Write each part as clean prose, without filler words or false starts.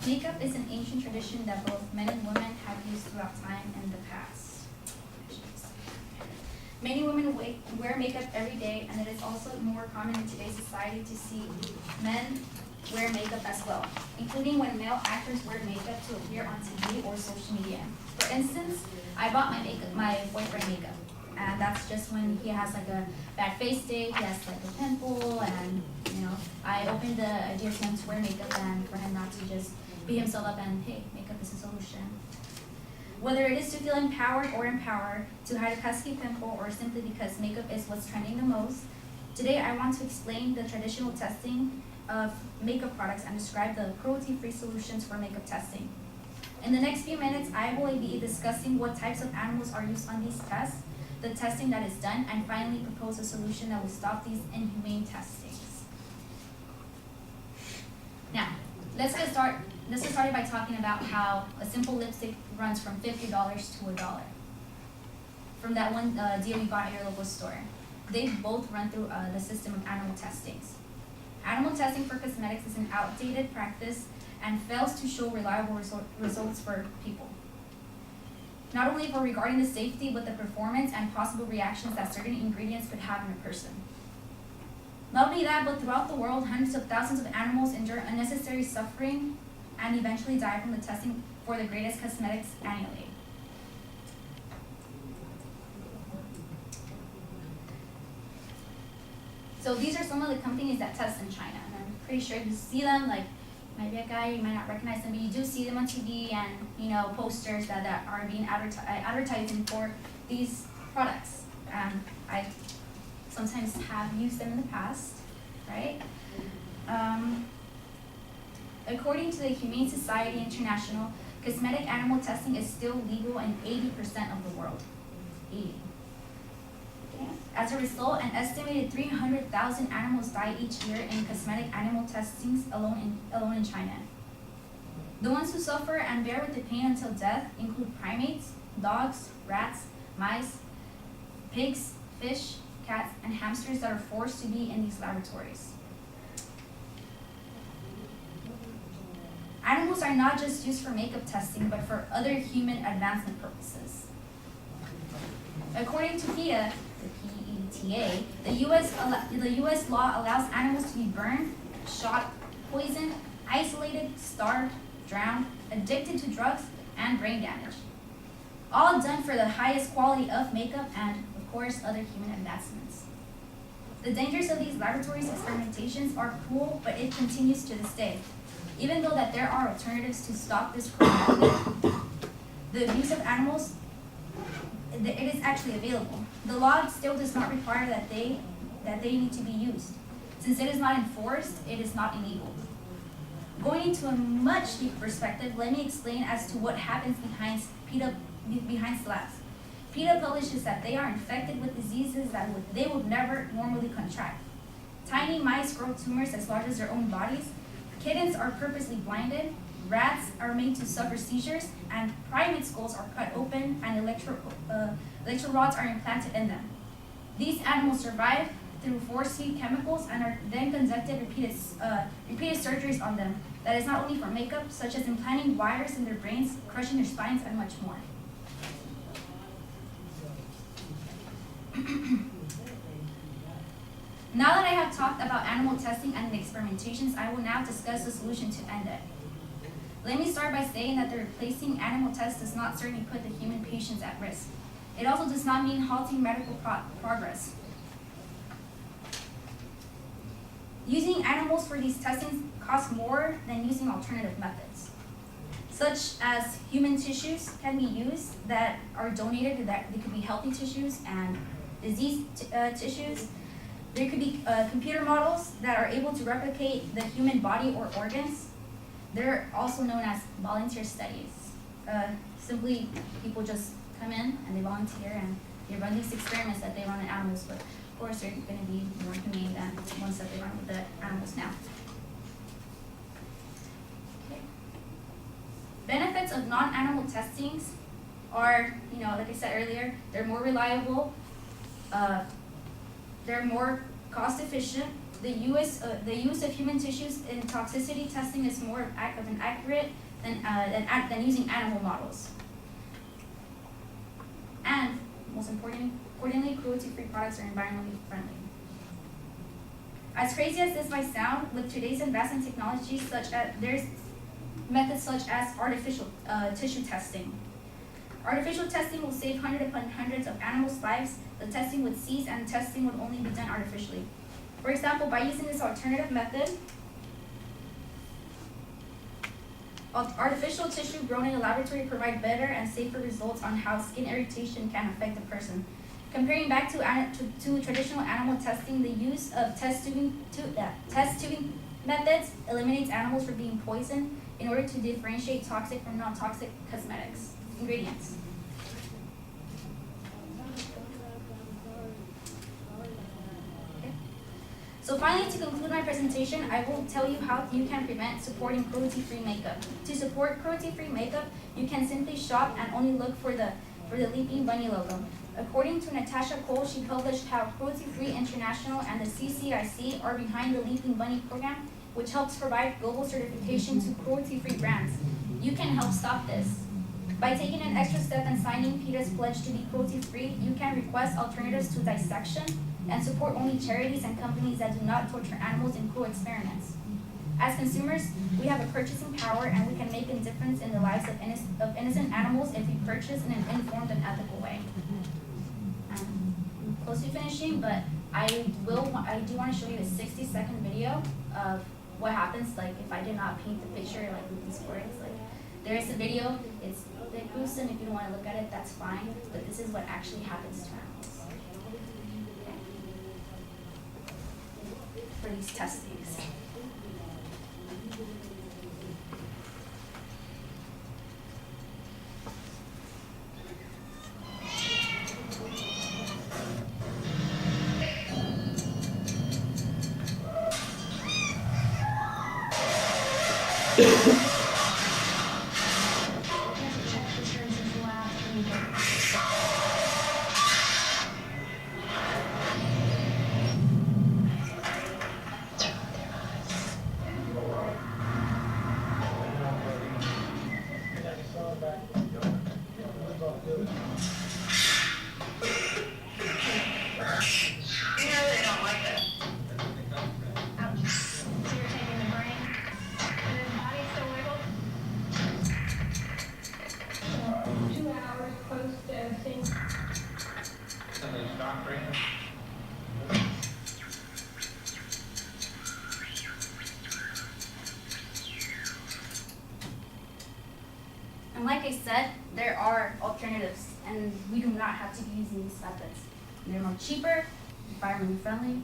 Makeup is an ancient tradition that both men and women have used throughout time in the past. Many women wear makeup every day, and it is also more common in today's society to see men wear makeup as well, including when male actors wear makeup to appear on TV or social media. For instance, I bought my boyfriend makeup, and that's just when he has like a bad face day, he has like a pimple, and I opened the idea for him to wear makeup and for him not to just beat himself up and hey, makeup is a solution. Whether it is to feel empowered or empower, to hide a pesky pimple, or simply because makeup is what's trending the most, today I want to explain the traditional testing of makeup products and describe the cruelty-free solutions for makeup testing. In the next few minutes, I will be discussing what types of animals are used on these tests, the testing that is done, and finally propose a solution that will stop these inhumane testings. Now, let's get started by talking about how a simple lipstick runs from $50 to $1. From that one deal you got at your local store. They both run through the system of animal testings. Animal testing for cosmetics is an outdated practice and fails to show reliable results for people. Not only for regarding the safety, but the performance and possible reactions that certain ingredients could have in a person. Not only that, but throughout the world, hundreds of thousands of animals endure unnecessary suffering and eventually die from the testing for the greatest cosmetics annually. So these are some of the companies that test in China, and I'm pretty sure you see them, like, might be a guy, you might not recognize them, but you do see them on TV and posters that are being advertising for these products. I sometimes have used them in the past, right? According to the Humane Society International, cosmetic animal testing is still legal in 80% of the world. 80. Okay. As a result, an estimated 300,000 animals die each year in cosmetic animal testings alone in China. The ones who suffer and bear with the pain until death include primates, dogs, rats, mice, pigs, fish, cats, and hamsters that are forced to be in these laboratories. Animals are not just used for makeup testing, but for other human advancement purposes. According to PETA, the PETA, the U.S. law allows animals to be burned, shot, poisoned, isolated, starved, drowned, addicted to drugs, and brain damage. All done for the highest quality of makeup and, of course, other human advancements. The dangers of these laboratories experimentations are cruel, but it continues to this day. Even though that there are alternatives to stop this cruel method, the abuse of animals, it is actually available. The law still does not require that they need to be used. Since it is not enforced, it is not illegal. Going into a much deeper perspective, let me explain as to what happens behind slabs. PETA publishes that they are infected with diseases that they would never normally contract. Tiny mice grow tumors as large as their own bodies. Kittens are purposely blinded. Rats are made to suffer seizures, and primate skulls are cut open and electro rods are implanted in them. These animals survive through force-feed chemicals and are then conducted repeated surgeries on them. That is not only for makeup, such as implanting wires in their brains, crushing their spines, and much more. Now that I have talked about animal testing and experimentations, I will now discuss the solution to end it. Let me start by saying that the replacing animal tests does not certainly put the human patients at risk. It also does not mean halting medical progress. Using animals for these testings costs more than using alternative methods, such as human tissues can be used that are donated, that they could be healthy tissues and diseased tissues. There could be computer models that are able to replicate the human body or organs. They're also known as volunteer studies. Simply, people just come in and they volunteer and they run these experiments that they run on animals, but of course they're going to be more humane than the ones that they run with the animals now. Okay. Benefits of non-animal testings are, like I said earlier, they're more reliable, they're more cost efficient, the use of human tissues in toxicity testing is more of an accurate than using animal models. And most importantly, cruelty-free products are environmentally friendly. As crazy as this might sound, with today's advancing technologies, there's methods such as artificial tissue testing. Artificial testing will save hundreds upon hundreds of animals' lives. The testing would cease, and testing would only be done artificially. For example, by using this alternative method, artificial tissue grown in a laboratory provide better and safer results on how skin irritation can affect a person. Comparing back to traditional animal testing, the use of test tubing methods eliminates animals from being poisoned in order to differentiate toxic from non-toxic cosmetics ingredients. Okay. So finally, to conclude my presentation, I will tell you how you can prevent supporting cruelty-free makeup. To support cruelty-free makeup, you can simply shop and only look for the Leaping Bunny logo. According to Natasha Cole, she published how Cruelty-Free International and the CCIC are behind the Leaping Bunny program, which helps provide global certification to cruelty-free brands. You can help stop this. By taking an extra step and signing PETA's pledge to be cruelty-free, you can request alternatives to dissection and support only charities and companies that do not torture animals in cruel experiments. As consumers, we have a purchasing power, and we can make a difference in the lives of innocent animals if we purchase in an informed and ethical way. I'm close to finishing, but I do want to show you a 60-second video of what happens if I did not paint the picture with these words. There is a video. It's a bit gruesome. If you don't want to look at it, that's fine. But this is what actually happens to animals. Okay. For these testings. And like I said, there are alternatives, and we do not have to be using these methods. They're more cheaper, environmentally friendly,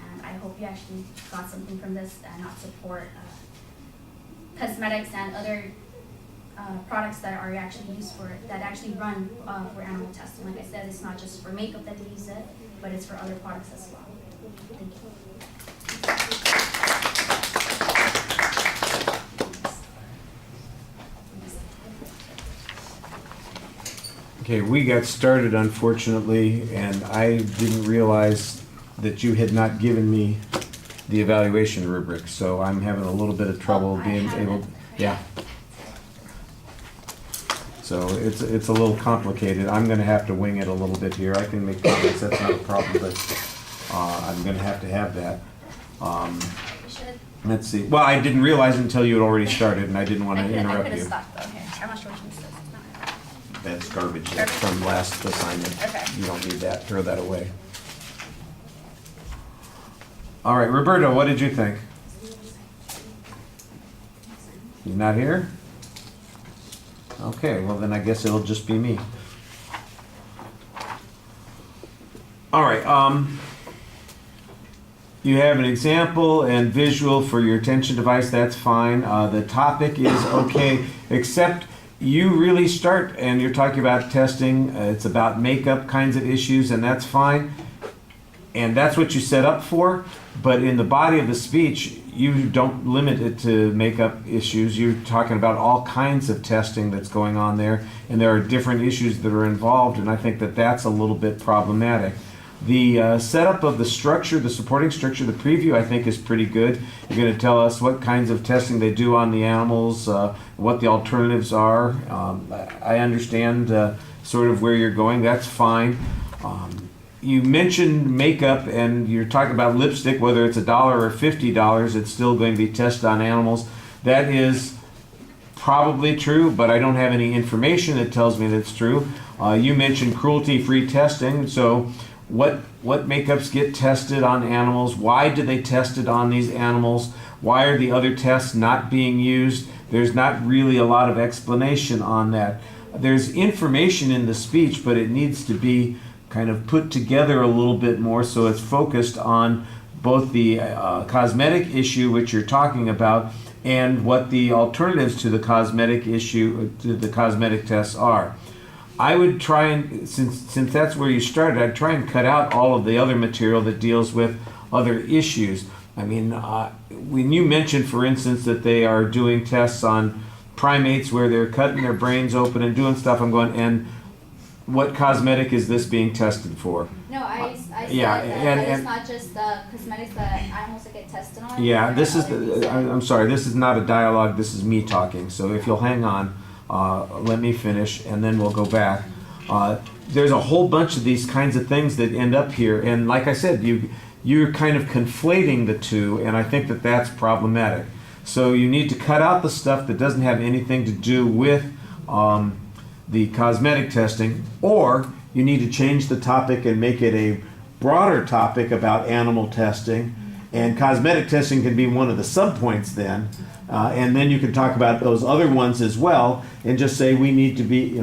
and I hope you actually got something from this and not support cosmetics and other products that are actually used that actually run for animal testing. Like I said, it's not just for makeup that they use it, but it's for other products as well. Thank you. Okay, we got started unfortunately, and I didn't realize that you had not given me the evaluation rubric, so I'm having a little bit of trouble being able. Yeah. So it's a little complicated. I'm going to have to wing it a little bit here. I can make comments, that's not a problem, but I'm going to have that. Let's see. Well, I didn't realize until you had already started, and I didn't want to interrupt I could have you. stopped though. Here, I'm not sure which one this is. That's garbage. That's from last assignment. Okay. You don't need that. Throw that away. All right, Roberto, what did you think? He's not here? Okay, well then I guess it'll just be me. All right, you have an example and visual for your attention device, that's fine. The topic is okay, except you really start and you're talking about testing, it's about makeup kinds of issues, and that's fine. And that's what you set up for, but in the body of the speech, you don't limit it to makeup issues. You're talking about all kinds of testing that's going on there, and there are different issues that are involved, and I think that that's a little bit problematic. The setup of the structure, the supporting structure, the preview, I think is pretty good. You're going to tell us what kinds of testing they do on the animals, what the alternatives are. I understand sort of where you're going. That's fine. You mentioned makeup, and you're talking about lipstick, whether it's $1 or $50, it's still going to be tested on animals. That is probably true, but I don't have any information that tells me that's true. You mentioned cruelty-free testing, so what makeups get tested on animals? Why do they test it on these animals? Why are the other tests not being used? There's not really a lot of explanation on that. There's information in the speech, but it needs to be kind of put together a little bit more so it's focused on both the cosmetic issue, which you're talking about, and what the alternatives to the cosmetic issue, to the cosmetic tests are. I would try and, since that's where you started, I'd try and cut out all of the other material that deals with other issues. I mean, when you mentioned, for instance, that they are doing tests on primates where they're cutting their brains open and doing stuff, I'm going, and what cosmetic is this being tested for? No, I said yeah, that it's not just the cosmetics that animals that get tested on. Yeah, this is, I'm sorry, this is not a dialogue, this is me talking. So if you'll hang on, let me finish and then we'll go back. There's a whole bunch of these kinds of things that end up here. And like I said, you're kind of conflating the two, and I think that that's problematic. So you need to cut out the stuff that doesn't have anything to do with the cosmetic testing, or you need to change the topic and make it a broader topic about animal testing, and cosmetic testing can be one of the subpoints then, and then you can talk about those other ones as well, and just say we need to be,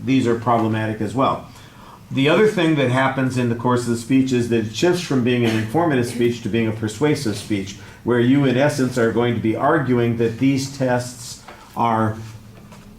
these are problematic as well. The other thing that happens in the course of the speech is that it shifts from being an informative speech to being a persuasive speech, where you in essence are going to be arguing that these tests are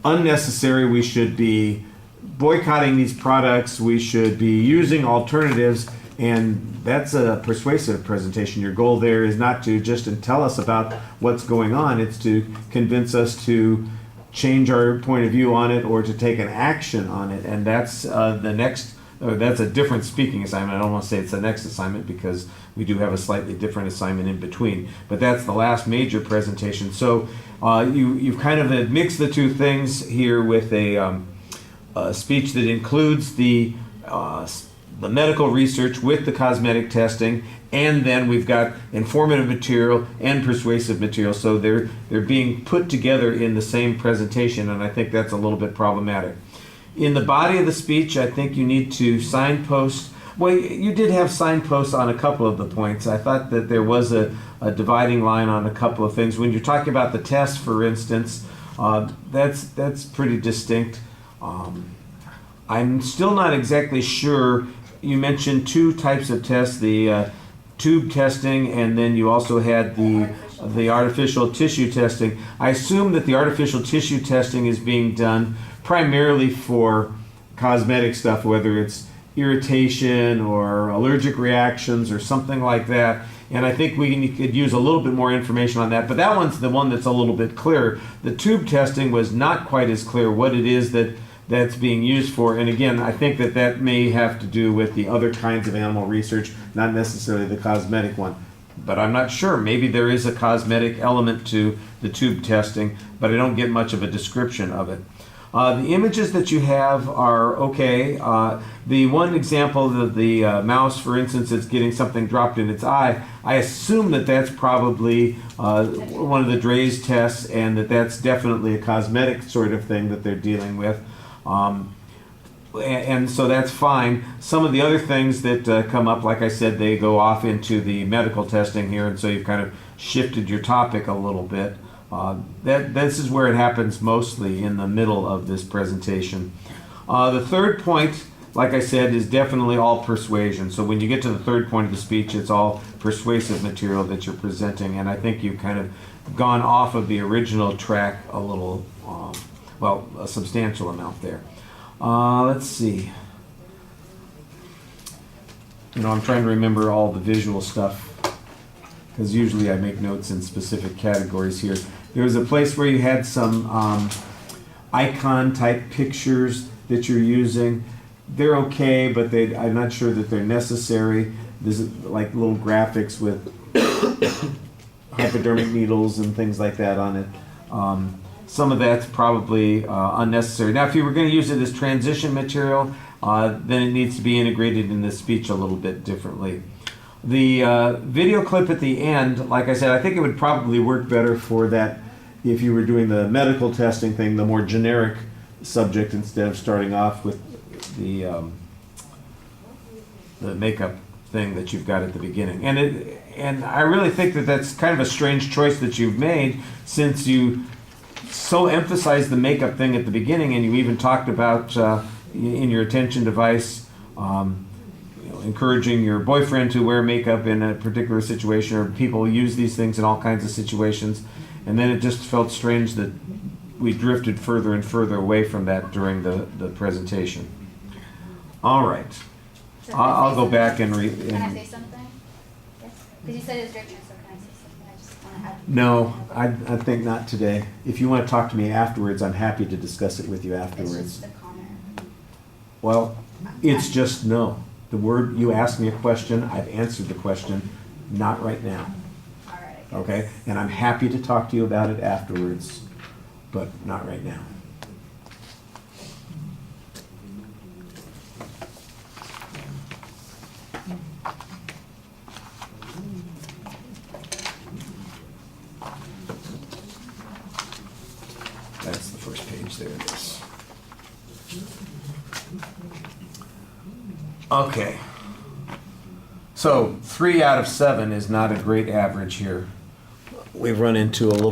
unnecessary, we should be boycotting these products, we should be using alternatives, and that's a persuasive presentation. Your goal there is not to just tell us about what's going on, it's to convince us to change our point of view on it or to take an action on it, and that's that's a different speaking assignment. I don't want to say it's the next assignment because we do have a slightly different assignment in between, but that's the last major presentation. So you've kind of mixed the two things here with a speech that includes the medical research with the cosmetic testing, and then we've got informative material and persuasive material. So they're being put together in the same presentation, and I think that's a little bit problematic. In the body of the speech, I think you need to signpost. Well, you did have signposts on a couple of the points. I thought that there was a dividing line on a couple of things. When you're talking about the test, for instance, that's pretty distinct. I'm still not exactly sure. You mentioned two types of tests, the tube testing, and then you also had the artificial tissue testing. I assume that the artificial tissue testing is being done primarily for cosmetic stuff, whether it's irritation or allergic reactions or something like that. And I think we could use a little bit more information on that, but that one's the one that's a little bit clearer. The tube testing was not quite as clear what it is that's being used for. And again, I think that may have to do with the other kinds of animal research, not necessarily the cosmetic one. But I'm not sure. Maybe there is a cosmetic element to the tube testing, but I don't get much of a description of it. The images that you have are okay. The one example of the mouse, for instance, is getting something dropped in its eye. I assume that that's probably one of the Dre's tests, and that's definitely a cosmetic sort of thing that they're dealing with. And so that's fine. Some of the other things that come up, like I said, they go off into the medical testing here, and so you've kind of shifted your topic a little bit. This is where it happens mostly, in the middle of this presentation. The third point, like I said, is definitely all persuasion. So when you get to the third point of the speech, it's all persuasive material that you're presenting, and I think you've kind of gone off of the original track a little, a substantial amount there. Let's see. I'm trying to remember all the visual stuff, because usually I make notes in specific categories here. There was a place where you had some icon type pictures that you're using. they're okay, but I'm not sure that they're necessary. There's like little graphics with hypodermic needles and things like that on it. Some of that's probably unnecessary. Now, if you were going to use it as transition material, then it needs to be integrated in the speech a little bit differently. The video clip at the end, like I said, I think it would probably work better for that if you were doing the medical testing thing, the more generic subject, instead of starting off with the makeup thing that you've got at the beginning. And I really think that that's kind of a strange choice that you've made, since you so emphasized the makeup thing at the beginning, and you even talked about in your attention device encouraging your boyfriend to wear makeup in a particular situation, or people use these things in all kinds of situations. And then it just felt strange that we drifted further and further away from that during the presentation. All right. So I'll go back and Can I say something? Yes? Because you said it's your turn, so can I say something? I just want to add. No, I think not today. If you want to talk to me afterwards, I'm happy to discuss it with you It's afterwards. just a comment. Well, it's just no. The word, you asked me a question, I've answered the question, not right now. All right. I guess. Okay? And I'm happy to talk to you about it afterwards, but not right now. That's the first page, there it is. Okay. So 3 out of 7 is not a great average here. We've run into a little